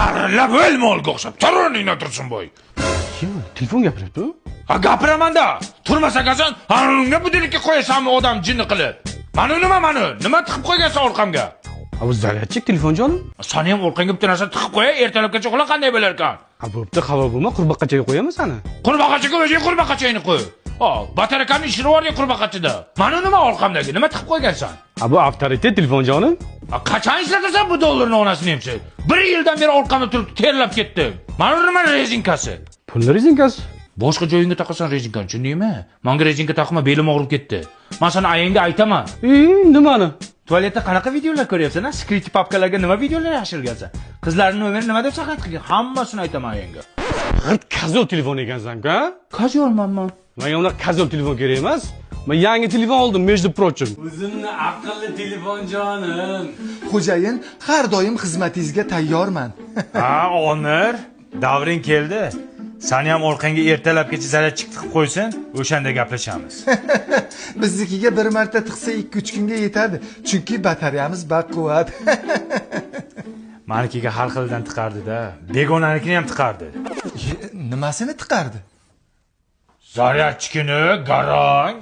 Arillab o'lmolga o'xshab. Tur o'rningdan Tursunboy. Kim? Telefon gapiryapti u? Ha gapiraman-da. Turmasa qachon unga budilikka qo'yasanmi odam jinni qilib? Nima tiqib qo'ygansan orqamga? Ha bu zaryadchik telefon jonim. Sani ham orqangga bitta narsa tiqib qo'ya, ertalabgacha uxla qanday bo'lar ekan? Ha bo'pti, xabar bo'lma, qurbaqachaga qo'yaman seni. Qurbaqachaga o'zing qurbaqachangni qo'y. Batarakani ishini bor qurbaqachida. Mana nima orqamdagi? Nima tiqib qo'ygansan? Ha bu avtoritet telefon jonim. Qachon ishlatasan bu dollarni onasini ham sen? 1 yildan beri orqamda turib terlab ketdim. Mana nima rezinkasi? Pulni rezinkasi. Boshqa joyingga taqasan rezinkani, tushundingmi? Menga rezinka taqma, belim og'rib ketdi. Men sana ayangga aytaman. Nimani? Tualetda qanaqa videolar ko'ryapsan? Secret papkalarga nima videolar yashirgansan? Qizlarning nomeri nima deb saqlat qilgan? Hammasini aytaman ayangga. G'irt kazol telefon ekansan-ku, ha? Kazolmanman. Menga unaqa kazol telefon kerak emas. Men yangi telefon oldim, между прочим. O'zimni aqlli telefon jonim. Xo'jayin, har doim xizmatingizga tayyorman. Ha, Onir, davring keldi. Seni ham orqangga ertalabgacha zaryadchik tiqib qo'ysin, o'shanda gaplashamiz. Biznikiga bir marta tiqsa 2-3 kunga yetadi, chunki batareyamiz baquvvat. Manikiga har xildan tiqardi-da, begonanikini ham tiqardi. Nimasini tiqardi? Zaryadchikini garang.